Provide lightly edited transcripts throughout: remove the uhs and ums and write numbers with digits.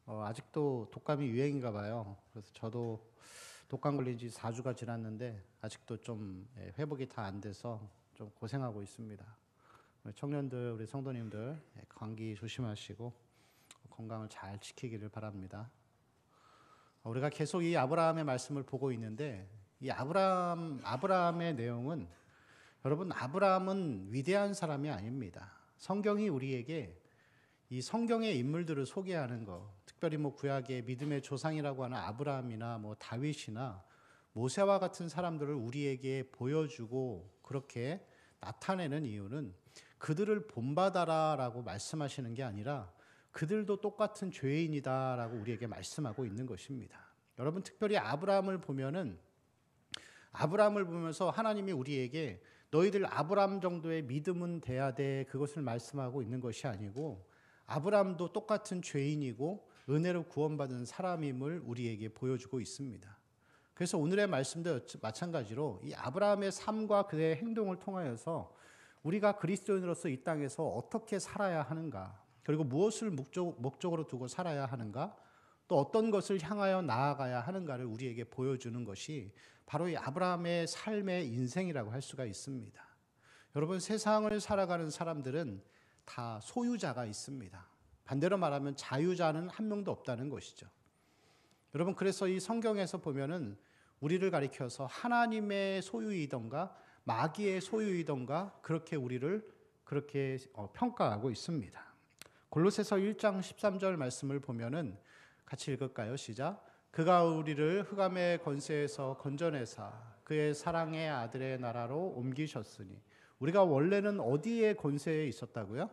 아직도 독감이 유행인가 봐요. 그래서 저도 독감 걸린 지 4주가 지났는데 아직도 좀 회복이 다 안 돼서 좀 고생하고 있습니다. 우리 청년들, 우리 성도님들 감기 조심하시고 건강을 잘 지키기를 바랍니다. 우리가 계속 이 아브라함의 말씀을 보고 있는데 이 아브라함의 내용은 여러분 아브라함은 위대한 사람이 아닙니다. 성경이 우리에게 이 성경의 인물들을 소개하는 것, 특별히 구약의 믿음의 조상이라고 하는 아브라함이나 다윗이나 모세와 같은 사람들을 우리에게 보여주고 그렇게 나타내는 이유는 그들을 본받아라라고 말씀하시는 게 아니라 그들도 똑같은 죄인이다라고 우리에게 말씀하고 있는 것입니다. 여러분 특별히 아브라함을 보면서 하나님이 우리에게 너희들 아브라함 정도의 믿음은 돼야 돼 그것을 말씀하고 있는 것이 아니고 아브라함도 똑같은 죄인이고 은혜로 구원받은 사람임을 우리에게 보여주고 있습니다. 그래서 오늘의 말씀도 마찬가지로 이 아브라함의 삶과 그의 행동을 통하여서 우리가 그리스도인으로서 이 땅에서 어떻게 살아야 하는가, 그리고 무엇을 목적으로 두고 살아야 하는가, 또 어떤 것을 향하여 나아가야 하는가를 우리에게 보여주는 것이 바로 이 아브라함의 삶의 인생이라고 할 수가 있습니다. 여러분 세상을 살아가는 사람들은 다 소유자가 있습니다. 반대로 말하면 자유자는 한 명도 없다는 것이죠. 여러분 그래서 이 성경에서 보면은 우리를 가리켜서 하나님의 소유이던가 마귀의 소유이던가 그렇게 우리를 그렇게 평가하고 있습니다. 골로새서 1장 13절 말씀을 보면은 같이 읽을까요? 시작. 그가 우리를 흑암의 권세에서 건져내사 그의 사랑의 아들의 나라로 옮기셨으니. 우리가 원래는 어디에 권세에 있었다고요?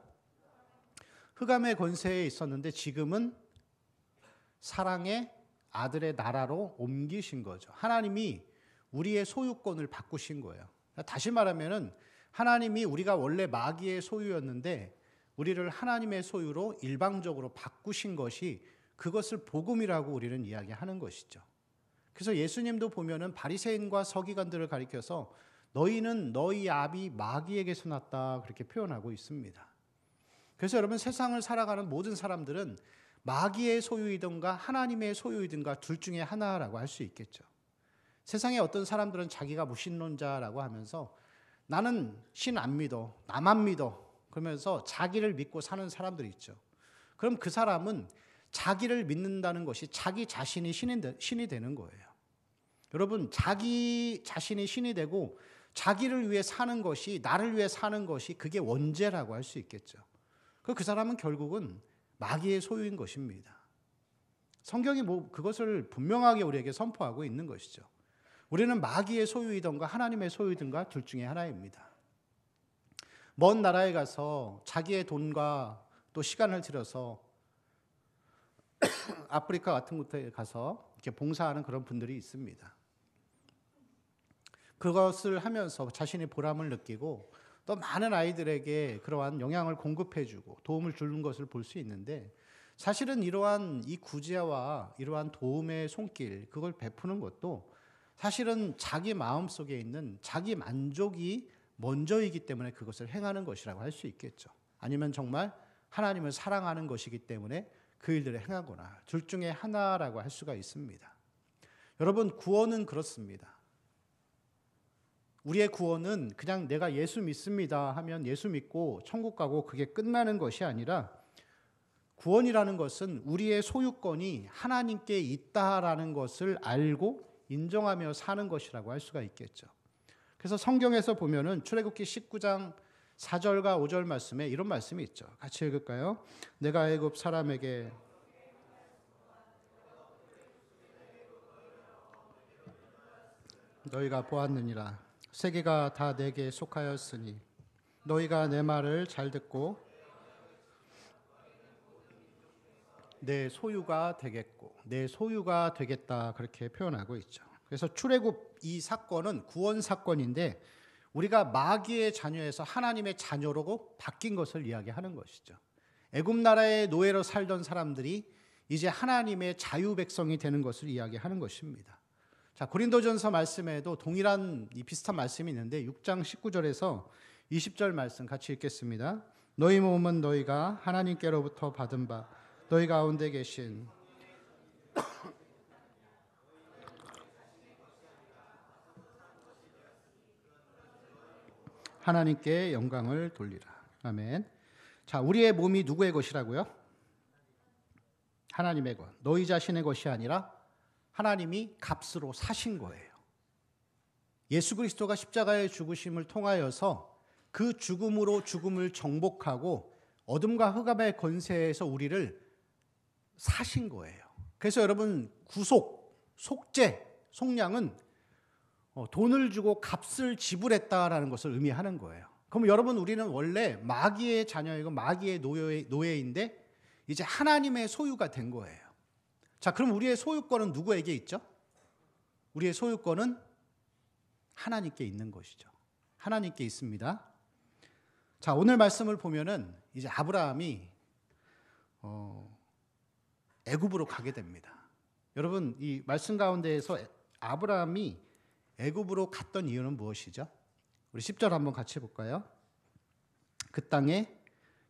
흑암의 권세에 있었는데 지금은 사랑의 아들의 나라로 옮기신 거죠. 하나님이 우리의 소유권을 바꾸신 거예요. 다시 말하면은 하나님이 우리가 원래 마귀의 소유였는데 우리를 하나님의 소유로 일방적으로 바꾸신 것이 그것을 복음이라고 우리는 이야기하는 것이죠. 그래서 예수님도 보면은 바리새인과 서기관들을 가리켜서 너희는 너희 아비 마귀에게서 났다 그렇게 표현하고 있습니다. 그래서 여러분 세상을 살아가는 모든 사람들은 마귀의 소유이든가 하나님의 소유이든가 둘 중에 하나라고 할 수 있겠죠. 세상에 어떤 사람들은 자기가 무신론자라고 하면서 나는 신 안 믿어, 나만 믿어 그러면서 자기를 믿고 사는 사람들이 있죠. 그럼 그 사람은 자기를 믿는다는 것이 자기 자신이 신이 되는 거예요. 여러분 자기 자신이 신이 되고 자기를 위해 사는 것이, 나를 위해 사는 것이 그게 원죄라고 할 수 있겠죠. 그 사람은 결국은 마귀의 소유인 것입니다. 성경이 그것을 분명하게 우리에게 선포하고 있는 것이죠. 우리는 마귀의 소유이든가 하나님의 소유이든가 둘 중에 하나입니다. 먼 나라에 가서 자기의 돈과 또 시간을 들여서 아프리카 같은 곳에 가서 이렇게 봉사하는 그런 분들이 있습니다. 그것을 하면서 자신이 보람을 느끼고 또 많은 아이들에게 그러한 영양을 공급해주고 도움을 주는 것을 볼 수 있는데 사실은 이러한 이 구제와 이러한 도움의 손길 그걸 베푸는 것도 사실은 자기 마음속에 있는 자기 만족이 먼저이기 때문에 그것을 행하는 것이라고 할 수 있겠죠. 아니면 정말 하나님을 사랑하는 것이기 때문에 그 일들을 행하거나 둘 중에 하나라고 할 수가 있습니다. 여러분 구원은 그렇습니다. 우리의 구원은 그냥 내가 예수 믿습니다 하면 예수 믿고 천국 가고 그게 끝나는 것이 아니라 구원이라는 것은 우리의 소유권이 하나님께 있다라는 것을 알고 인정하며 사는 것이라고 할 수가 있겠죠. 그래서 성경에서 보면은 출애굽기 19장 4절과 5절 말씀에 이런 말씀이 있죠. 같이 읽을까요? 내가 애굽 사람에게 너희가 보았느니라. 세계가 다 내게 속하였으니 너희가 내 말을 잘 듣고 내 소유가 되겠고 내 소유가 되겠다 그렇게 표현하고 있죠. 그래서 출애굽 이 사건은 구원 사건인데 우리가 마귀의 자녀에서 하나님의 자녀로 바뀐 것을 이야기하는 것이죠. 애굽 나라의 노예로 살던 사람들이 이제 하나님의 자유 백성이 되는 것을 이야기하는 것입니다. 자, 고린도전서 말씀에도 동일한 비슷한 말씀이 있는데 6장 19절에서 20절 말씀 같이 읽겠습니다. 너희 몸은 너희가 하나님께로부터 받은 바 너희 가운데 계신 하나님께 영광을 돌리라. 아멘. 자, 우리의 몸이 누구의 것이라고요? 하나님의 것. 너희 자신의 것이 아니라 하나님이 값으로 사신 거예요. 예수 그리스도가 십자가의 죽으심을 통하여서 그 죽음으로 죽음을 정복하고 어둠과 흑암의 권세에서 우리를 사신 거예요. 그래서 여러분, 구속, 속죄, 속량은 돈을 주고 값을 지불했다라는 것을 의미하는 거예요. 그럼 여러분, 우리는 원래 마귀의 자녀이고 마귀의 노예인데 이제 하나님의 소유가 된 거예요. 자, 그럼 우리의 소유권은 누구에게 있죠? 우리의 소유권은 하나님께 있는 것이죠. 하나님께 있습니다. 자, 오늘 말씀을 보면은 이제 아브라함이 애굽으로 가게 됩니다. 여러분, 이 말씀 가운데에서 아브라함이 애굽으로 갔던 이유는 무엇이죠? 우리 10절 한번 같이 볼까요? 그 땅에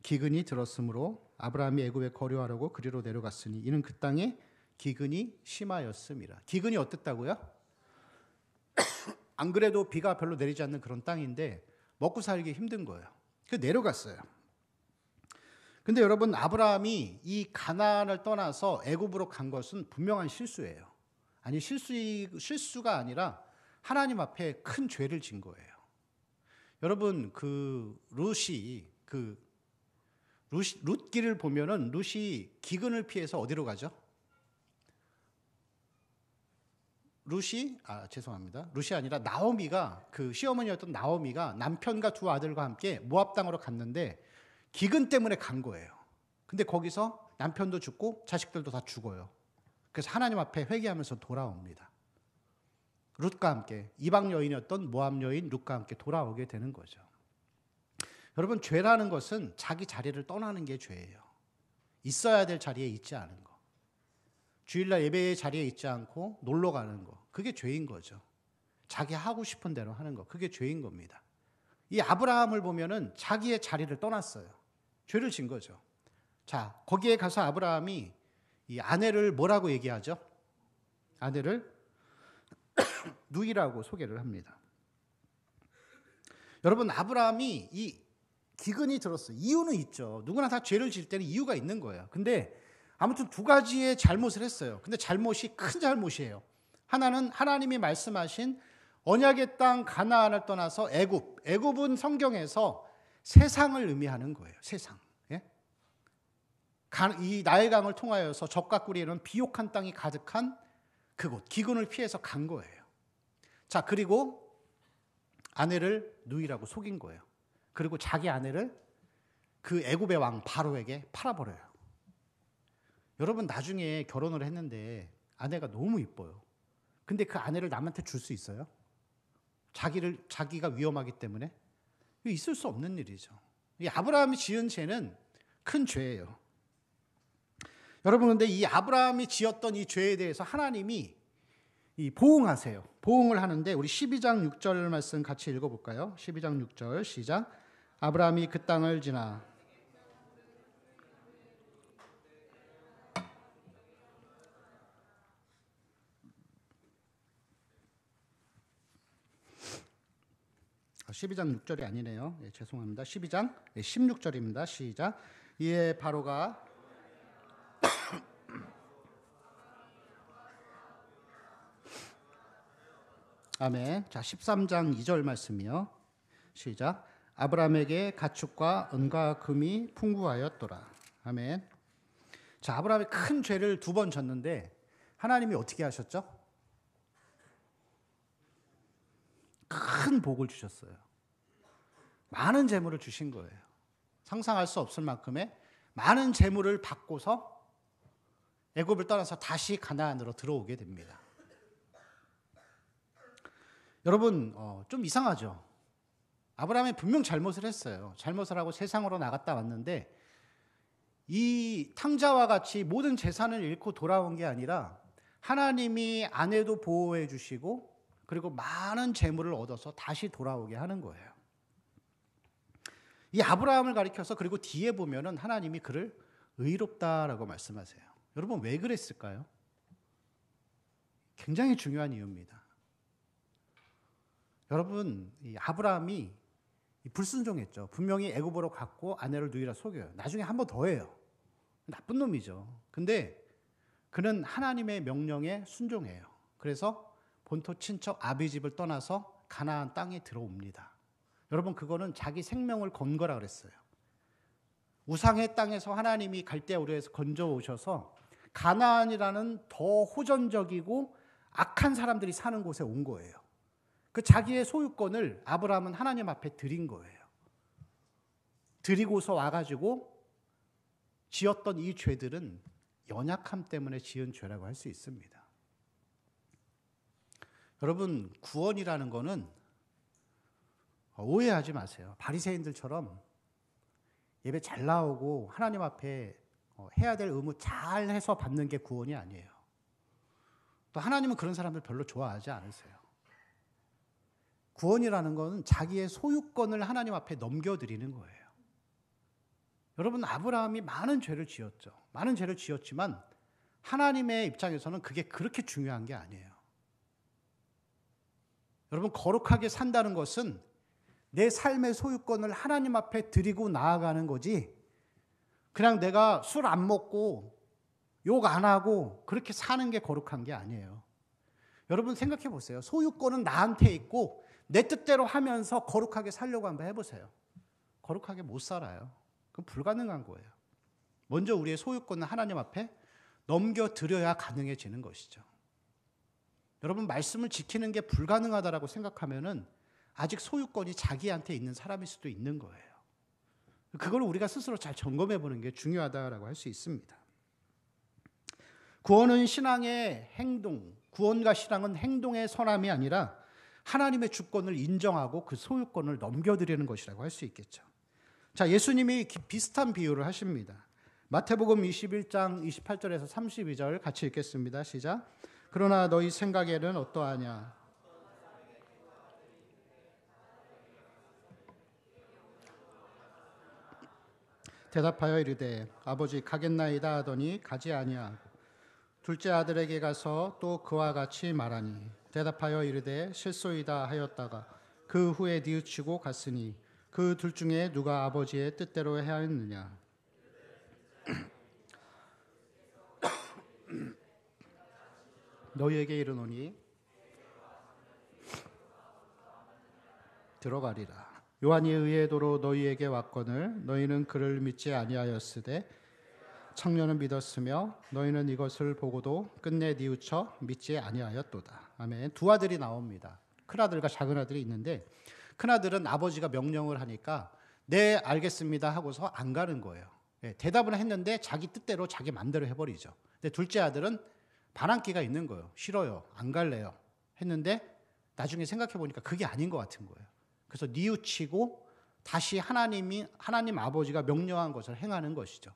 기근이 들었으므로 아브라함이 애굽에 거류하려고 그리로 내려갔으니 이는 그 땅에 기근이 심하였음이라. 기근이 어땠다고요? 안 그래도 비가 별로 내리지 않는 그런 땅인데 먹고 살기 힘든 거예요. 그래서 내려갔어요. 근데 여러분, 아브라함이 이 가나안을 떠나서 애굽으로 간 것은 분명한 실수예요. 아니, 실수가 아니라 하나님 앞에 큰 죄를 진 거예요. 여러분, 룻기를 보면은 룻이 기근을 피해서 어디로 가죠? 룻이 아니라 나오미가, 그 시어머니였던 나오미가 남편과 두 아들과 함께 모압 땅으로 갔는데 기근 때문에 간 거예요. 근데 거기서 남편도 죽고 자식들도 다 죽어요. 그래서 하나님 앞에 회개하면서 돌아옵니다. 룻과 함께, 이방 여인이었던 모압 여인 룻과 함께 돌아오게 되는 거죠. 여러분, 죄라는 것은 자기 자리를 떠나는 게 죄예요. 있어야 될 자리에 있지 않은 거. 주일날 예배의 자리에 있지 않고 놀러 가는 거. 그게 죄인 거죠. 자기 하고 싶은 대로 하는 거. 그게 죄인 겁니다. 이 아브라함을 보면은 자기의 자리를 떠났어요. 죄를 진 거죠. 자, 거기에 가서 아브라함이 이 아내를 뭐라고 얘기하죠? 아내를 누이라고 소개를 합니다. 여러분, 아브라함이 이 기근이 들었어요. 이유는 있죠. 누구나 다 죄를 질 때는 이유가 있는 거예요. 근데 아무튼 두 가지의 잘못을 했어요. 근데 잘못이 큰 잘못이에요. 하나는 하나님이 말씀하신 언약의 땅 가나안을 떠나서 애굽은 성경에서 세상을 의미하는 거예요. 세상. 예? 이 나일강을 통하여서 적과 꿀이 비옥한 땅이 가득한 그곳, 기근을 피해서 간 거예요. 자, 그리고 아내를 누이라고 속인 거예요. 그리고 자기 아내를 그 애굽의 왕 바로에게 팔아버려요. 여러분, 나중에 결혼을 했는데 아내가 너무 이뻐요. 근데 그 아내를 남한테 줄 수 있어요? 자기가 위험하기 때문에? 있을 수 없는 일이죠. 이 아브라함이 지은 죄는 큰 죄예요. 여러분, 근데 이 아브라함이 지었던 이 죄에 대해서 하나님이 보응하세요. 보응을 하는데 우리 12장 6절 말씀 같이 읽어볼까요? 12장 6절 시작. 아브라함이 그 땅을 지나 아, 12장 6절이 아니네요. 예, 죄송합니다. 12장 16절입니다. 시작. 이에 바로가 아멘. 자, 13장 2절 말씀이요. 시작. 아브라함에게 가축과 은과 금이 풍부하였더라. 아멘. 자, 아브라함이 큰 죄를 두 번 졌는데 하나님이 어떻게 하셨죠? 큰 복을 주셨어요. 많은 재물을 주신 거예요. 상상할 수 없을 만큼의 많은 재물을 받고서 애굽을 떠나서 다시 가나안으로 들어오게 됩니다. 여러분, 좀 이상하죠? 아브라함이 분명 잘못을 했어요. 잘못을 하고 세상으로 나갔다 왔는데 이 탕자와 같이 모든 재산을 잃고 돌아온 게 아니라 하나님이 아내도 보호해 주시고 그리고 많은 재물을 얻어서 다시 돌아오게 하는 거예요. 이 아브라함을 가리켜서 그리고 뒤에 보면은 하나님이 그를 의롭다라고 말씀하세요. 여러분, 왜 그랬을까요? 굉장히 중요한 이유입니다. 여러분, 이 아브라함이 불순종했죠. 분명히 애굽으로 갔고 아내를 누이라 속여요. 나중에 한 번 더 해요. 나쁜 놈이죠. 근데 그는 하나님의 명령에 순종해요. 그래서 본토 친척 아비집을 떠나서 가나안 땅에 들어옵니다. 여러분, 그거는 자기 생명을 건 거라 그랬어요. 우상의 땅에서 하나님이 갈대아 우르에서 건져 오셔서 가나안이라는 더 호전적이고 악한 사람들이 사는 곳에 온 거예요. 그 자기의 소유권을 아브라함은 하나님 앞에 드린 거예요. 드리고서 와가지고 지었던 이 죄들은 연약함 때문에 지은 죄라고 할 수 있습니다. 여러분, 구원이라는 거는 오해하지 마세요. 바리새인들처럼 예배 잘 나오고 하나님 앞에 해야 될 의무 잘 해서 받는 게 구원이 아니에요. 또 하나님은 그런 사람들 별로 좋아하지 않으세요. 구원이라는 것은 자기의 소유권을 하나님 앞에 넘겨드리는 거예요. 여러분, 아브라함이 많은 죄를 지었죠. 많은 죄를 지었지만 하나님의 입장에서는 그게 그렇게 중요한 게 아니에요. 여러분, 거룩하게 산다는 것은 내 삶의 소유권을 하나님 앞에 드리고 나아가는 거지, 그냥 내가 술 안 먹고 욕 안 하고 그렇게 사는 게 거룩한 게 아니에요. 여러분, 생각해 보세요. 소유권은 나한테 있고 내 뜻대로 하면서 거룩하게 살려고 한번 해보세요. 거룩하게 못 살아요. 그건 불가능한 거예요. 먼저 우리의 소유권은 하나님 앞에 넘겨드려야 가능해지는 것이죠. 여러분, 말씀을 지키는 게 불가능하다라고 생각하면은 아직 소유권이 자기한테 있는 사람일 수도 있는 거예요. 그걸 우리가 스스로 잘 점검해 보는 게 중요하다라고 할 수 있습니다. 구원은 신앙의 행동, 구원과 신앙은 행동의 선함이 아니라 하나님의 주권을 인정하고 그 소유권을 넘겨드리는 것이라고 할 수 있겠죠. 자, 예수님이 비슷한 비유를 하십니다. 마태복음 21장 28절에서 32절 같이 읽겠습니다. 시작. 그러나 너희 생각에는 어떠하냐? 대답하여 이르되 아버지 가겠나이다 하더니 가지 아니하고 둘째 아들에게 가서 또 그와 같이 말하니 대답하여 이르되 실소이다 하였다가 그 후에 뉘우치고 갔으니 그 둘 중에 누가 아버지의 뜻대로 하였느냐? 너희에게 이르노니 들어가리라. 요한이 의의 도로 너희에게 왔거늘 너희는 그를 믿지 아니하였으되 청년은 믿었으며 너희는 이것을 보고도 끝내 뉘우쳐 믿지 아니하였도다. 아멘. 두 아들이 나옵니다. 큰아들과 작은아들이 있는데 큰아들은 아버지가 명령을 하니까 네 알겠습니다 하고서 안 가는 거예요. 대답은 했는데 자기 뜻대로 자기 맘대로 해버리죠. 근데 둘째 아들은 반항기가 있는 거예요. 싫어요. 안 갈래요. 했는데 나중에 생각해 보니까 그게 아닌 것 같은 거예요. 그래서 뉘우치고 다시 하나님 아버지가 명령한 것을 행하는 것이죠.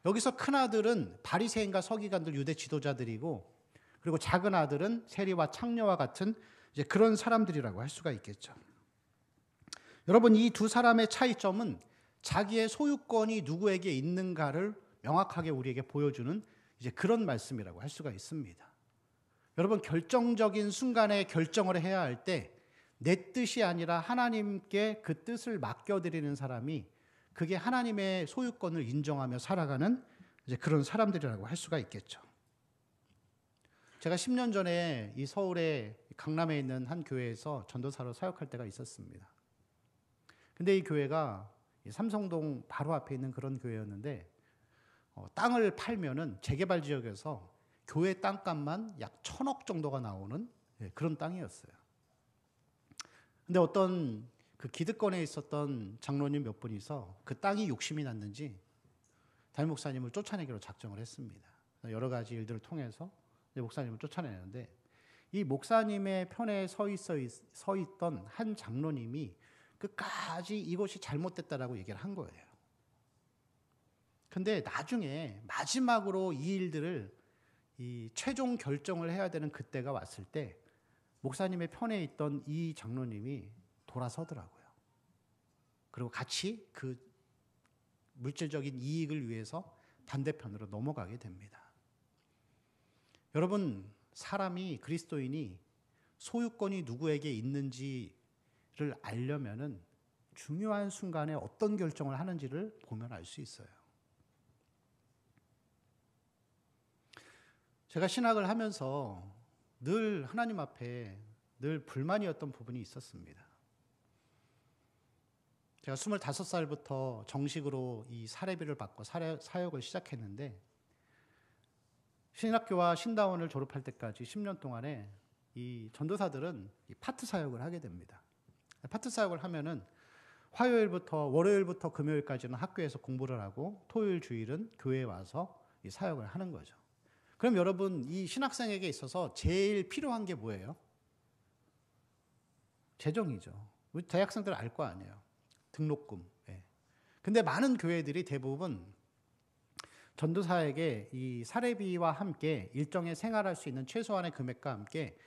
여기서 큰 아들은 바리새인과 서기관들 유대 지도자들이고, 그리고 작은 아들은 세리와 창녀와 같은 이제 그런 사람들이라고 할 수가 있겠죠. 여러분, 이 두 사람의 차이점은 자기의 소유권이 누구에게 있는가를 명확하게 우리에게 보여주는 이제 그런 말씀이라고 할 수가 있습니다. 여러분, 결정적인 순간에 결정을 해야 할 때 내 뜻이 아니라 하나님께 그 뜻을 맡겨드리는 사람이, 그게 하나님의 소유권을 인정하며 살아가는 이제 그런 사람들이라고 할 수가 있겠죠. 제가 10년 전에 이 서울의 강남에 있는 한 교회에서 전도사로 사역할 때가 있었습니다. 근데 이 교회가 삼성동 바로 앞에 있는 그런 교회였는데 땅을 팔면은 재개발 지역에서 교회 땅값만 약 1,000억 정도가 나오는 그런 땅이었어요. 근데 어떤 그 기득권에 있었던 장로님 몇 분이서 그 땅이 욕심이 났는지 담임 목사님을 쫓아내기로 작정을 했습니다. 여러 가지 일들을 통해서 목사님을 쫓아내는데, 이 목사님의 편에 서 있던 한 장로님이 끝까지 이것이 잘못됐다라고 얘기를 한 거예요. 근데 나중에 마지막으로 이 일들을 이 최종 결정을 해야 되는 그때가 왔을 때 목사님의 편에 있던 이 장로님이 돌아서더라고요. 그리고 같이 그 물질적인 이익을 위해서 반대편으로 넘어가게 됩니다. 여러분, 사람이, 그리스도인이 소유권이 누구에게 있는지를 알려면은 중요한 순간에 어떤 결정을 하는지를 보면 알 수 있어요. 제가 신학을 하면서 늘 하나님 앞에 늘 불만이었던 부분이 있었습니다. 제가 25살부터 정식으로 이 사례비를 받고 사역을 시작했는데 신학교와 신다원을 졸업할 때까지 10년 동안에 이 전도사들은 이 파트 사역을 하게 됩니다. 파트 사역을 하면은 월요일부터 금요일까지는 학교에서 공부를 하고 토요일 주일은 교회에 와서 이 사역을 하는 거죠. 그럼 여러분 이 신학생에게 있어서 제일 필요한 게 뭐예요? 재정이죠. 우리 대학생들 알 거 아니에요. 등록금. 예. 근데 많은 교회들이 대부분 전도사에게 이 사례비와 함께 일정에 생활할 수 있는 최소한의 금액과 함께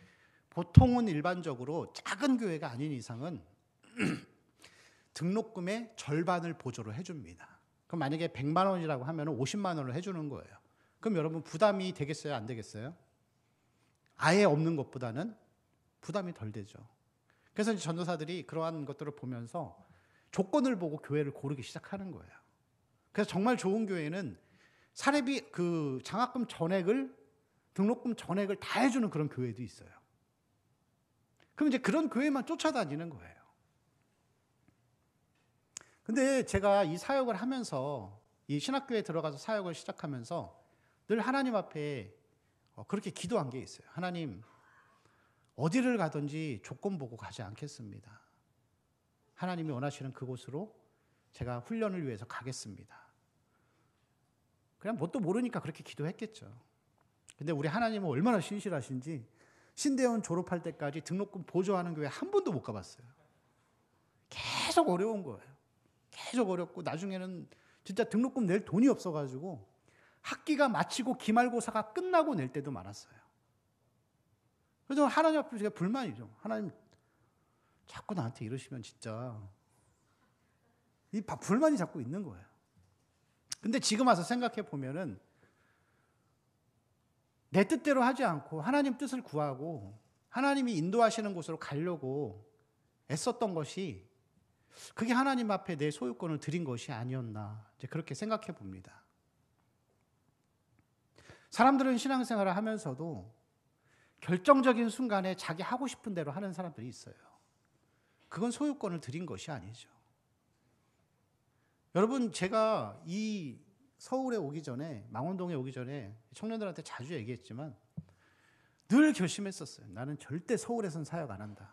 보통은 일반적으로 작은 교회가 아닌 이상은 등록금의 절반을 보조를 해줍니다. 그럼 만약에 100만 원이라고 하면 50만 원을 해주는 거예요. 그럼 여러분 부담이 되겠어요? 안 되겠어요? 아예 없는 것보다는 부담이 덜 되죠. 그래서 이제 전도사들이 그러한 것들을 보면서 조건을 보고 교회를 고르기 시작하는 거예요. 그래서 정말 좋은 교회는 사례비 그 장학금 전액을 등록금 전액을 다 해주는 그런 교회도 있어요. 그럼 이제 그런 교회만 쫓아다니는 거예요. 근데 제가 이 사역을 하면서 이 신학교에 들어가서 사역을 시작하면서 늘 하나님 앞에 그렇게 기도한 게 있어요. 하나님, 어디를 가든지 조건 보고 가지 않겠습니다. 하나님이 원하시는 그곳으로 제가 훈련을 위해서 가겠습니다. 그냥 뭣도 모르니까 그렇게 기도했겠죠. 근데 우리 하나님은 얼마나 신실하신지 신대원 졸업할 때까지 등록금 보조하는 교회 한 번도 못 가봤어요. 계속 어려운 거예요. 계속 어렵고 나중에는 진짜 등록금 낼 돈이 없어가지고 학기가 마치고 기말고사가 끝나고 낼 때도 많았어요. 그래서 하나님 앞에 제가 불만이죠. 하나님 자꾸 나한테 이러시면 진짜 이 불만이 자꾸 있는 거예요. 근데 지금 와서 생각해 보면은 내 뜻대로 하지 않고 하나님 뜻을 구하고 하나님이 인도하시는 곳으로 가려고 애썼던 것이 그게 하나님 앞에 내 소유권을 드린 것이 아니었나 이제 그렇게 생각해 봅니다. 사람들은 신앙생활을 하면서도 결정적인 순간에 자기 하고 싶은 대로 하는 사람들이 있어요. 그건 소유권을 드린 것이 아니죠. 여러분, 제가 이 서울에 오기 전에, 망원동에 오기 전에 청년들한테 자주 얘기했지만 늘 결심했었어요. 나는 절대 서울에선 사역 안 한다.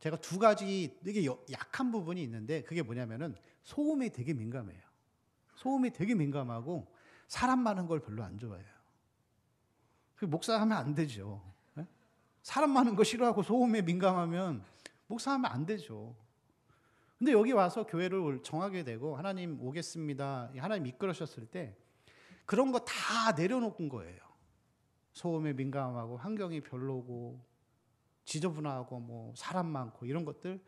제가 두 가지 되게 약한 부분이 있는데 그게 뭐냐면은 소음에 되게 민감해요. 소음에 되게 민감하고 사람 많은 걸 별로 안 좋아해요. 목사하면 안 되죠. 사람 많은 거 싫어하고 소음에 민감하면 목사하면 안 되죠. 근데 여기 와서 교회를 정하게 되고 하나님 오겠습니다. 하나님 이끌으셨을 때 그런 거 다 내려놓은 거예요. 소음에 민감하고 환경이 별로고 지저분하고 뭐 사람 많고 이런 것들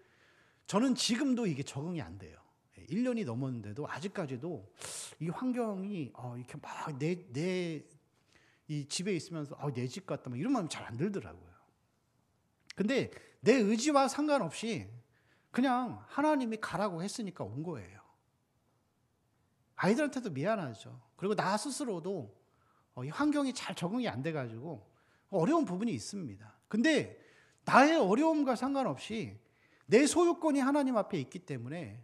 저는 지금도 이게 적응이 안 돼요. 1년이 넘었는데도 아직까지도 이 환경이 이렇게 막 내 이 집에 있으면서 내 집 같다 막 이런 마음이 잘 안 들더라고요. 근데 내 의지와 상관없이 그냥 하나님이 가라고 했으니까 온 거예요. 아이들한테도 미안하죠. 그리고 나 스스로도 이 환경이 잘 적응이 안 돼가지고 어려운 부분이 있습니다. 근데 나의 어려움과 상관없이 내 소유권이 하나님 앞에 있기 때문에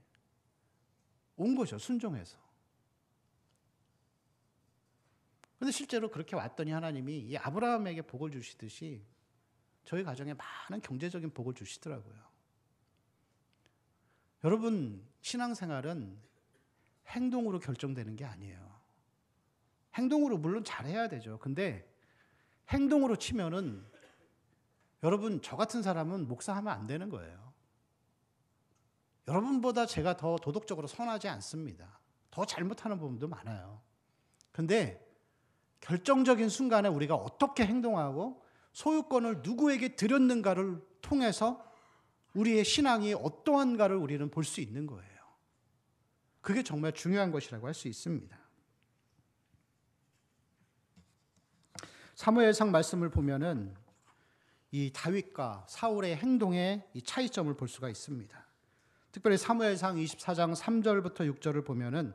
온 거죠. 순종해서. 그런데 실제로 그렇게 왔더니 하나님이 이 아브라함에게 복을 주시듯이 저희 가정에 많은 경제적인 복을 주시더라고요. 여러분, 신앙생활은 행동으로 결정되는 게 아니에요. 행동으로 물론 잘해야 되죠. 근데 행동으로 치면은 여러분, 저 같은 사람은 목사하면 안 되는 거예요. 여러분보다 제가 더 도덕적으로 선하지 않습니다. 더 잘못하는 부분도 많아요. 근데 결정적인 순간에 우리가 어떻게 행동하고 소유권을 누구에게 드렸는가를 통해서 우리의 신앙이 어떠한가를 우리는 볼 수 있는 거예요. 그게 정말 중요한 것이라고 할 수 있습니다. 사무엘상 말씀을 보면은 이 다윗과 사울의 행동의 이 차이점을 볼 수가 있습니다. 특별히 사무엘상 24장 3절부터 6절을 보면은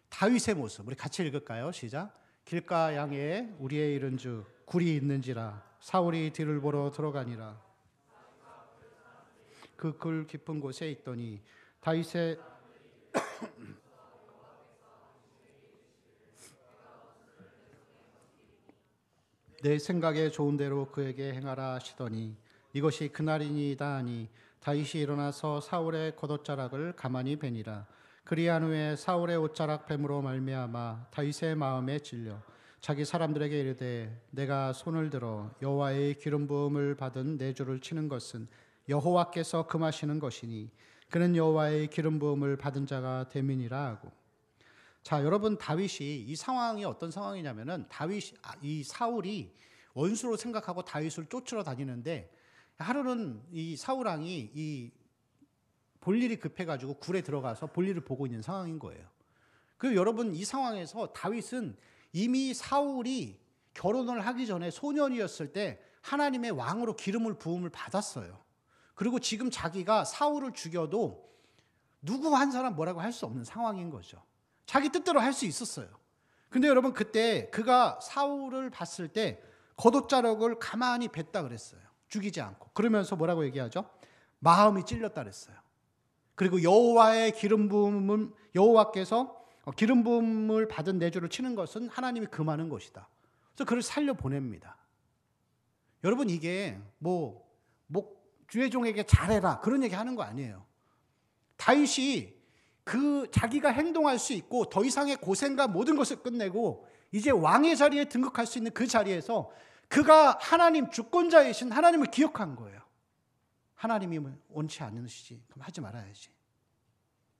다윗의 모습, 우리 같이 읽을까요? 시작. 길가 양에 우리의 이른즉 굴이 있는지라 사울이 뒤를 보러 들어가니라. 그 굴 깊은 곳에 있더니 다윗의 내 생각에 좋은 대로 그에게 행하라 하시더니 이것이 그날이니이다 하니 다윗이 일어나서 사울의 겉옷자락을 가만히 베니라. 그리한 후에 사울의 옷자락 뱀으로 말미암아 다윗의 마음에 찔려 자기 사람들에게 이르되 내가 손을 들어 여호와의 기름 부음을 받은 내 주를 치는 것은 여호와께서 금하시는 것이니 그는 여호와의 기름 부음을 받은 자가 됨이니라 하고. 자, 여러분, 다윗이 이 상황이 어떤 상황이냐면은 이 사울이 원수로 생각하고 다윗을 쫓으러 다니는데 하루는 이 사울 왕이 이 볼일이 급해가지고 굴에 들어가서 볼일을 보고 있는 상황인 거예요. 그리고 여러분, 이 상황에서 다윗은 이미 사울이 결혼을 하기 전에 소년이었을 때 하나님의 왕으로 기름을 부음을 받았어요. 그리고 지금 자기가 사울을 죽여도 누구 한 사람 뭐라고 할 수 없는 상황인 거죠. 자기 뜻대로 할 수 있었어요. 근데 여러분, 그때 그가 사울을 봤을 때 겉옷자락을 가만히 뱉다 그랬어요. 죽이지 않고. 그러면서 뭐라고 얘기하죠? 마음이 찔렸다 그랬어요. 그리고 여호와의 기름 부음은 여호와께서 기름 부음을 받은 내 주를 치는 것은 하나님이 금하는 것이다. 그래서 그를 살려 보냅니다. 여러분, 이게 주의 종에게 잘해라 그런 얘기 하는 거 아니에요. 다윗이 자기가 행동할 수 있고 더 이상의 고생과 모든 것을 끝내고 이제 왕의 자리에 등극할 수 있는 그 자리에서 그가 하나님 주권자이신 하나님을 기억한 거예요. 하나님이 원치 않으시지 그럼 하지 말아야지.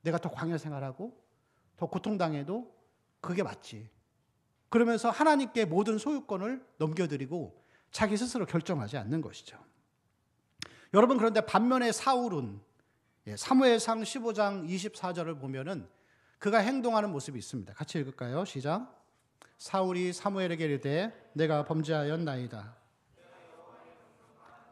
내가 더 광야 생활하고 더 고통당해도 그게 맞지. 그러면서 하나님께 모든 소유권을 넘겨드리고 자기 스스로 결정하지 않는 것이죠. 여러분, 그런데 반면에 사울은 사무엘상 15장 24절을 보면은 그가 행동하는 모습이 있습니다. 같이 읽을까요? 시작. 사울이 사무엘에게 이르되 내가 범죄하였나이다.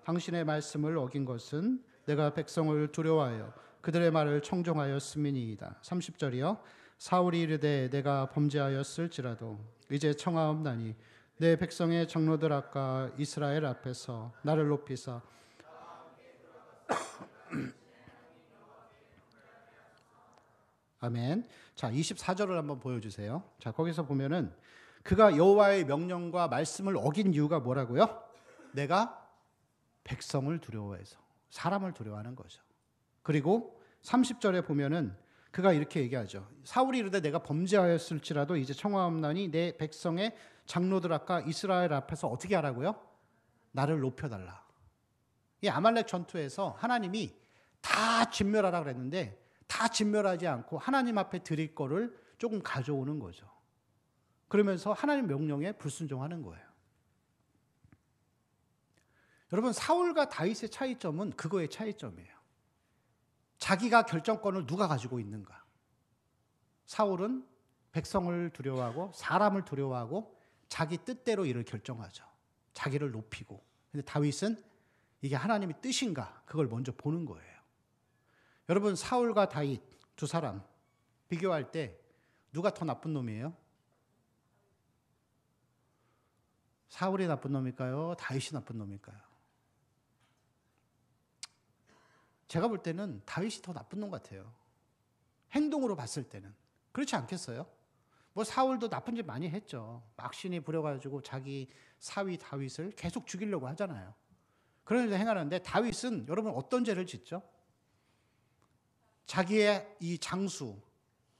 당신의 말씀을 어긴 것은 내가 백성을 두려워하여 그들의 말을 청종하였음이니이다. 30절이요. 사울이 이르되 내가 범죄하였을지라도 이제 청하옵나니 내 백성의 장로들 앞과 이스라엘 앞에서 나를 높이사 아멘. 자, 24절을 한번 보여주세요. 자, 거기서 보면은 그가 여호와의 명령과 말씀을 어긴 이유가 뭐라고요? 내가 백성을 두려워해서, 사람을 두려워하는 거죠. 그리고 30절에 보면은 그가 이렇게 얘기하죠. 사울이 이르되 내가 범죄하였을지라도 이제 청하옵나니 내 백성의 장로들 앞과 이스라엘 앞에서 어떻게 하라고요? 나를 높여달라. 이 아말렉 전투에서 하나님이 다 진멸하라 그랬는데 다 진멸하지 않고 하나님 앞에 드릴 거를 조금 가져오는 거죠. 그러면서 하나님 명령에 불순종하는 거예요. 여러분, 사울과 다윗의 차이점은 그거의 차이점이에요. 자기가 결정권을 누가 가지고 있는가. 사울은 백성을 두려워하고 사람을 두려워하고 자기 뜻대로 일을 결정하죠. 자기를 높이고. 근데 다윗은 이게 하나님의 뜻인가 그걸 먼저 보는 거예요. 여러분, 사울과 다윗 두 사람 비교할 때 누가 더 나쁜 놈이에요? 사울이 나쁜 놈일까요? 다윗이 나쁜 놈일까요? 제가 볼 때는 다윗이 더 나쁜 놈 같아요. 행동으로 봤을 때는. 그렇지 않겠어요? 사울도 나쁜 짓 많이 했죠. 막신이 부려가지고 자기 사위 다윗을 계속 죽이려고 하잖아요. 그런 일을 행하는데 다윗은 여러분 어떤 죄를 짓죠? 자기의 이 장수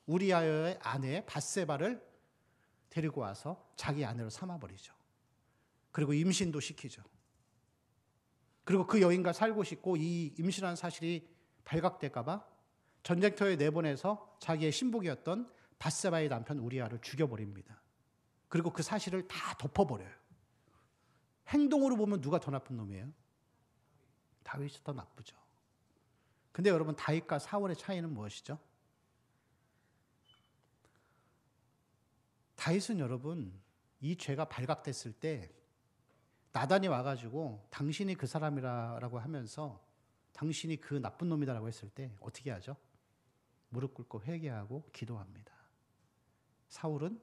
우리아의 아내 밧세바를 데리고 와서 자기 아내로 삼아버리죠. 그리고 임신도 시키죠. 그리고 그 여인과 살고 싶고 이 임신한 사실이 발각될까 봐 전쟁터에 내보내서 자기의 신복이었던 밧세바의 남편 우리아를 죽여버립니다. 그리고 그 사실을 다 덮어버려요. 행동으로 보면 누가 더 나쁜 놈이에요? 다윗이 더 나쁘죠. 근데 여러분, 다윗과 사울의 차이는 무엇이죠? 다윗은 여러분 이 죄가 발각됐을 때 나단이 와가지고 당신이 그 사람이라고 하면서 당신이 그 나쁜 놈이다라고 했을 때 어떻게 하죠? 무릎 꿇고 회개하고 기도합니다. 사울은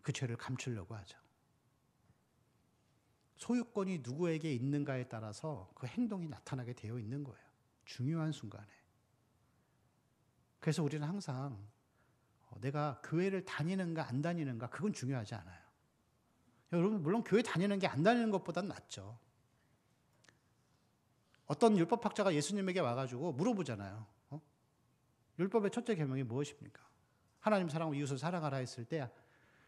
그 죄를 감추려고 하죠. 소유권이 누구에게 있는가에 따라서 그 행동이 나타나게 되어 있는 거예요. 중요한 순간에. 그래서 우리는 항상 내가 교회를 다니는가 안 다니는가 그건 중요하지 않아요. 여러분 물론 교회 다니는 게 안 다니는 것보단 낫죠. 어떤 율법학자가 예수님에게 와가지고 물어보잖아요. 율법의 첫째 계명이 무엇입니까? 하나님 사랑하고 이웃을 사랑하라 했을 때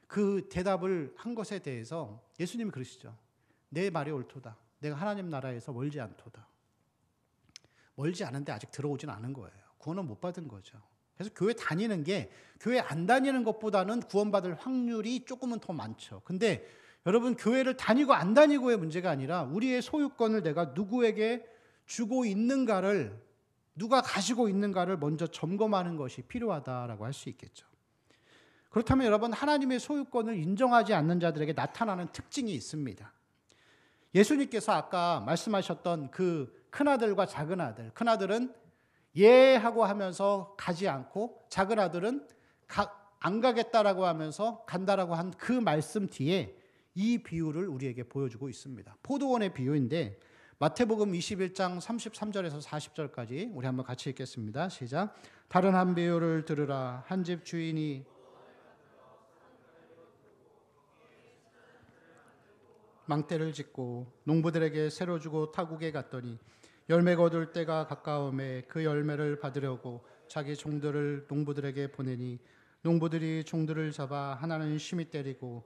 그 대답을 한 것에 대해서 예수님이 그러시죠. 내 말이 옳도다. 내가 하나님 나라에서 멀지 않도다. 멀지 않은데 아직 들어오진 않은 거예요. 구원은 못 받은 거죠. 그래서 교회 다니는 게 교회 안 다니는 것보다는 구원받을 확률이 조금은 더 많죠. 근데 여러분 교회를 다니고 안 다니고의 문제가 아니라 우리의 소유권을 내가 누구에게 주고 있는가를 누가 가지고 있는가를 먼저 점검하는 것이 필요하다라고 할 수 있겠죠. 그렇다면 여러분 하나님의 소유권을 인정하지 않는 자들에게 나타나는 특징이 있습니다. 예수님께서 아까 말씀하셨던 그 큰아들과 작은아들, 큰아들은 예 하고 하면서 가지 않고 작은아들은 안 가겠다라고 하면서 간다라고 한 그 말씀 뒤에 이 비유를 우리에게 보여주고 있습니다. 포도원의 비유인데 마태복음 21장 33절에서 40절까지 우리 한번 같이 읽겠습니다. 시작. 다른 한 비유를 들으라. 한 집 주인이 망대를 짓고 농부들에게 새로 주고 타국에 갔더니 열매가 얻을 때가 가까움에 그 열매를 받으려고 자기 종들을 농부들에게 보내니 농부들이 종들을 잡아 하나는 심히 때리고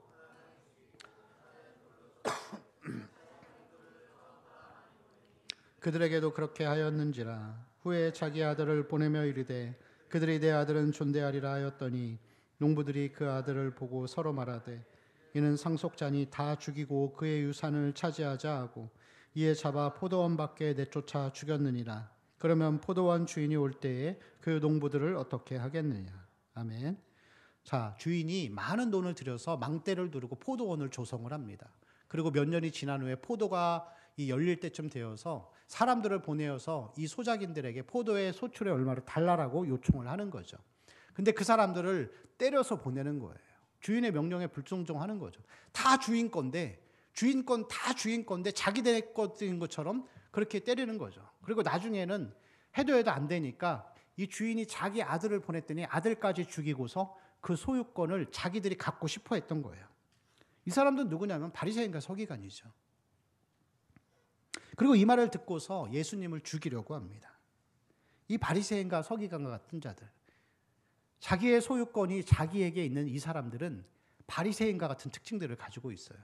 그들에게도 그렇게 하였는지라. 후에 자기 아들을 보내며 이르되 그들이 내 아들은 존대하리라 하였더니 농부들이 그 아들을 보고 서로 말하되 이는 상속자니 다 죽이고 그의 유산을 차지하자 하고 이에 잡아 포도원 밖에 내쫓아 죽였느니라. 그러면 포도원 주인이 올 때에 그 농부들을 어떻게 하겠느냐. 아멘. 자, 주인이 많은 돈을 들여서 망대를 두르고 포도원을 조성을 합니다. 그리고 몇 년이 지난 후에 포도가 열릴 때쯤 되어서 사람들을 보내어서 이 소작인들에게 포도의 소출의 얼마를 달라라고 요청을 하는 거죠. 근데 그 사람들을 때려서 보내는 거예요. 주인의 명령에 불순종하는 거죠. 다 주인 건데 다 주인 건데 자기들 것인 것처럼 그렇게 때리는 거죠. 그리고 나중에는 해도 안 되니까 이 주인이 자기 아들을 보냈더니 아들까지 죽이고서 그 소유권을 자기들이 갖고 싶어 했던 거예요. 이 사람들은 누구냐면 바리새인과 서기관이죠. 그리고 이 말을 듣고서 예수님을 죽이려고 합니다. 이 바리새인과 서기관과 같은 자들, 자기의 소유권이 자기에게 있는 이 사람들은 바리새인과 같은 특징들을 가지고 있어요.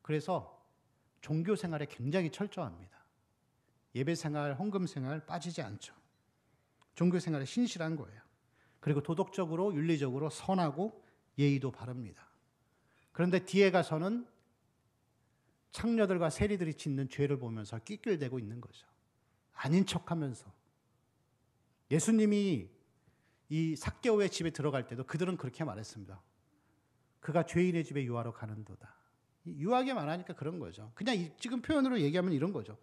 그래서 종교 생활에 굉장히 철저합니다. 예배 생활, 헌금 생활 빠지지 않죠. 종교 생활에 신실한 거예요. 그리고 도덕적으로 윤리적으로 선하고 예의도 바릅니다. 그런데 뒤에 가서는 창녀들과 세리들이 짓는 죄를 보면서 낄낄대고 있는 거죠. 아닌 척하면서. 예수님이 이 삭개오의 집에 들어갈 때도 그들은 그렇게 말했습니다. 그가 죄인의 집에 유하러 가는도다. 유하게 말하니까 그런 거죠. 그냥 지금 표현으로 얘기하면 이런 거죠.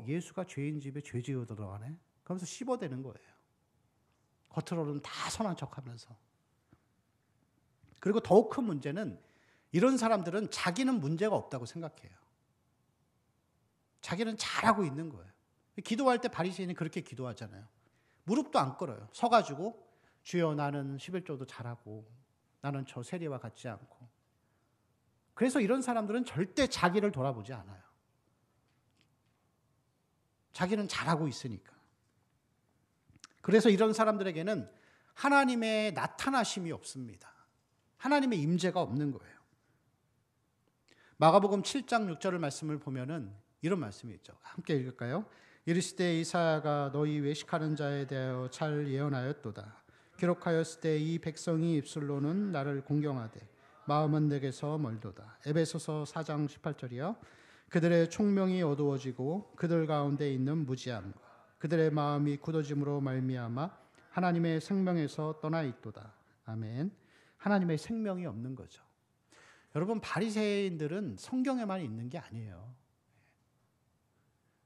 예수가 죄인 집에 죄 지어 들어가네? 그러면서 씹어대는 거예요. 겉으로는 다 선한 척하면서. 그리고 더욱 큰 문제는 이런 사람들은 자기는 문제가 없다고 생각해요. 자기는 잘하고 있는 거예요. 기도할 때 바리새인이 그렇게 기도하잖아요. 무릎도 안 꿇어요. 서가지고 주여 나는 11조도 잘하고 나는 저 세리와 같지 않고. 그래서 이런 사람들은 절대 자기를 돌아보지 않아요. 자기는 잘하고 있으니까. 그래서 이런 사람들에게는 하나님의 나타나심이 없습니다. 하나님의 임재가 없는 거예요. 마가복음 7장 6절을 말씀을 보면은 이런 말씀이 있죠. 함께 읽을까요? 이르시되 이사야가 너희 외식하는 자에 대하여 잘 예언하였도다. 기록하였을 때 이 백성이 입술로는 나를 공경하되 마음은 내게서 멀도다. 에베소서 4장 18절이요. 그들의 총명이 어두워지고 그들 가운데 있는 무지함과 그들의 마음이 굳어짐으로 말미암아 하나님의 생명에서 떠나 있도다. 아멘. 하나님의 생명이 없는 거죠. 여러분, 바리새인들은 성경에만 있는 게 아니에요.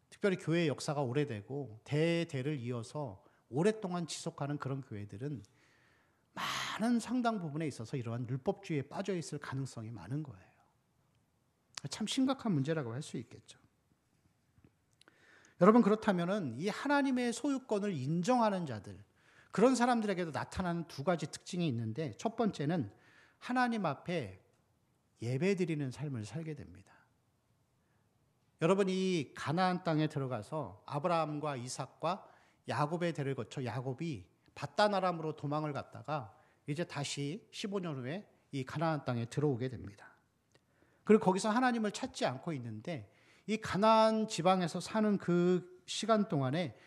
특별히 교회의 역사가 오래되고 대대를 이어서 오랫동안 지속하는 그런 교회들은 많은 상당 부분에 있어서 이러한 율법주의에 빠져 있을 가능성이 많은 거예요. 참 심각한 문제라고 할 수 있겠죠. 여러분, 그렇다면은 이 하나님의 소유권을 인정하는 자들, 그런 사람들에게도 나타나는 두 가지 특징이 있는데, 첫 번째는 하나님 앞에 예배드리는 삶을 살게 됩니다. 여러분, 이 가나안 땅에 들어가서 아브라함과 이삭과 야곱의 대를 거쳐 야곱이 밧단 아람으로 도망을 갔다가 이제 다시 15년 후에 이 가나안 땅에 들어오게 됩니다. 그리고 거기서 하나님을 찾지 않고 있는데, 이 가나안 지방에서 사는 그 시간 동안에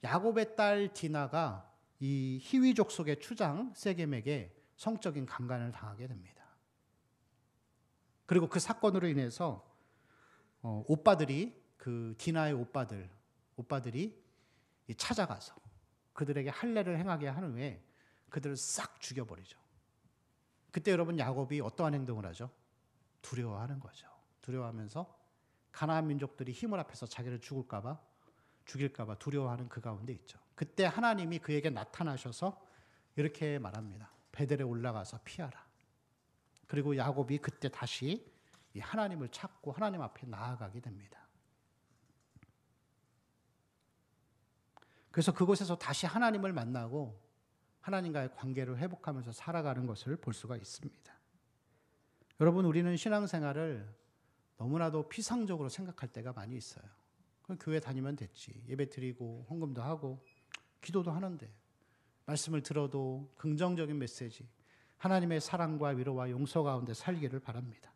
야곱의 딸 디나가 이 히위족 속의 추장 세겜에게 성적인 강간을 당하게 됩니다. 그리고 그 사건으로 인해서 오빠들이, 그 디나의 오빠들이 찾아가서 그들에게 할례를 행하게 한 후에 그들을 싹 죽여버리죠. 그때 여러분, 야곱이 어떠한 행동을 하죠? 두려워하는 거죠. 두려워하면서 가나안 민족들이 힘을 합해서 자기를 죽일까 봐 두려워하는 그 가운데 있죠. 그때 하나님이 그에게 나타나셔서 이렇게 말합니다. 베델에 올라가서 피하라. 그리고 야곱이 그때 다시 이 하나님을 찾고 하나님 앞에 나아가게 됩니다. 그래서 그곳에서 다시 하나님을 만나고 하나님과의 관계를 회복하면서 살아가는 것을 볼 수가 있습니다. 여러분, 우리는 신앙생활을 너무나도 피상적으로 생각할 때가 많이 있어요. 교회 다니면 됐지. 예배 드리고 헌금도 하고 기도도 하는데, 말씀을 들어도 긍정적인 메시지, 하나님의 사랑과 위로와 용서 가운데 살기를 바랍니다.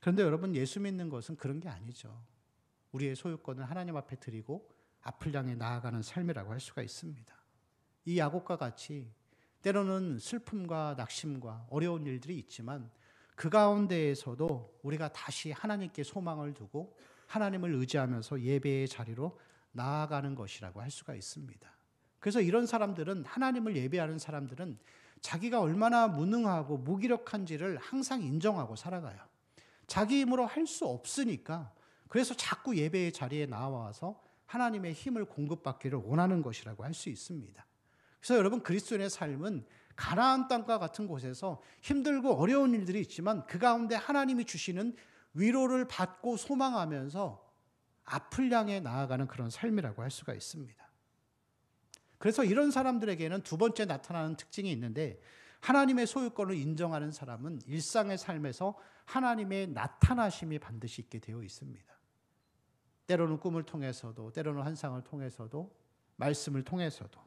그런데 여러분, 예수 믿는 것은 그런 게 아니죠. 우리의 소유권을 하나님 앞에 드리고 앞을 향해 나아가는 삶이라고 할 수가 있습니다. 이 야곱과 같이 때로는 슬픔과 낙심과 어려운 일들이 있지만 그 가운데에서도 우리가 다시 하나님께 소망을 두고 하나님을 의지하면서 예배의 자리로 나아가는 것이라고 할 수가 있습니다. 그래서 이런 사람들은, 하나님을 예배하는 사람들은 자기가 얼마나 무능하고 무기력한지를 항상 인정하고 살아가요. 자기 힘으로 할 수 없으니까, 그래서 자꾸 예배의 자리에 나와서 하나님의 힘을 공급받기를 원하는 것이라고 할 수 있습니다. 그래서 여러분, 그리스도인의 삶은 가나안 땅과 같은 곳에서 힘들고 어려운 일들이 있지만 그 가운데 하나님이 주시는 위로를 받고 소망하면서 앞을 향해 나아가는 그런 삶이라고 할 수가 있습니다. 그래서 이런 사람들에게는 두 번째 나타나는 특징이 있는데, 하나님의 소유권을 인정하는 사람은 일상의 삶에서 하나님의 나타나심이 반드시 있게 되어 있습니다. 때로는 꿈을 통해서도, 때로는 환상을 통해서도, 말씀을 통해서도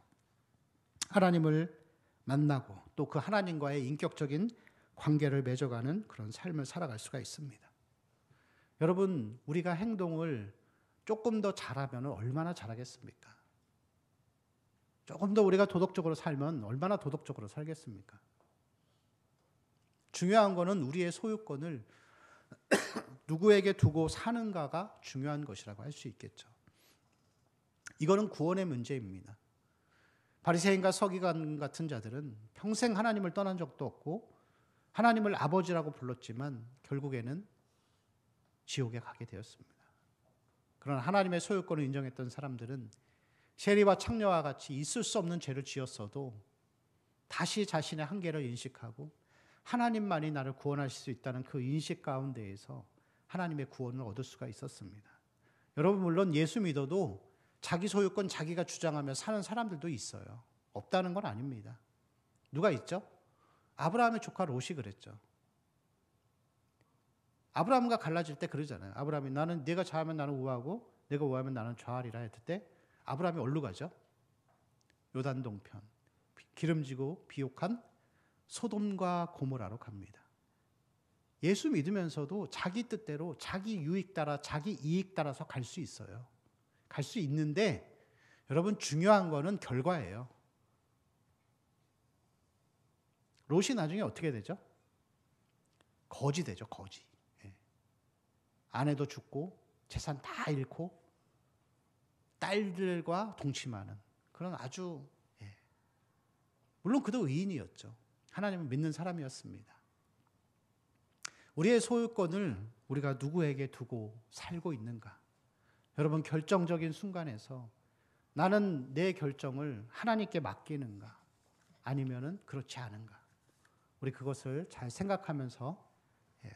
하나님을 만나고 또 그 하나님과의 인격적인 관계를 맺어가는 그런 삶을 살아갈 수가 있습니다. 여러분, 우리가 행동을 조금 더 잘하면 얼마나 잘하겠습니까? 조금 더 우리가 도덕적으로 살면 얼마나 도덕적으로 살겠습니까? 중요한 거는 우리의 소유권을 누구에게 두고 사는가가 중요한 것이라고 할 수 있겠죠. 이거는 구원의 문제입니다. 바리새인과 서기관 같은 자들은 평생 하나님을 떠난 적도 없고 하나님을 아버지라고 불렀지만 결국에는 지옥에 가게 되었습니다. 그러나 하나님의 소유권을 인정했던 사람들은 세리와 창녀와 같이 있을 수 없는 죄를 지었어도 다시 자신의 한계를 인식하고 하나님만이 나를 구원하실 수 있다는 그 인식 가운데에서 하나님의 구원을 얻을 수가 있었습니다. 여러분, 물론 예수 믿어도 자기 소유권 자기가 주장하며 사는 사람들도 있어요. 없다는 건 아닙니다. 누가 있죠? 아브라함의 조카 롯이 그랬죠. 아브라함과 갈라질 때 그러잖아요. 아브라함이 나는 네가 좌하면 나는 우하고 내가 우하면 나는 좌하리라 했을 때 아브라함이 어디로 가죠? 요단 동편, 기름지고 비옥한 소돔과 고모라로 갑니다. 예수 믿으면서도 자기 뜻대로 자기 유익 따라 자기 이익 따라서 갈 수 있어요. 갈 수 있는데 여러분, 중요한 거는 결과예요. 롯이 나중에 어떻게 되죠? 거지 되죠, 거지. 아내도 죽고 재산 다 잃고 딸들과 동침하는 그런 아주, 물론 그도 의인이었죠. 하나님을 믿는 사람이었습니다. 우리의 소유권을 우리가 누구에게 두고 살고 있는가? 여러분, 결정적인 순간에서 나는 내 결정을 하나님께 맡기는가? 아니면은 그렇지 않은가? 우리 그것을 잘 생각하면서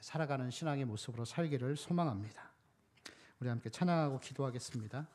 살아가는 신앙의 모습으로 살기를 소망합니다. 우리 함께 찬양하고 기도하겠습니다.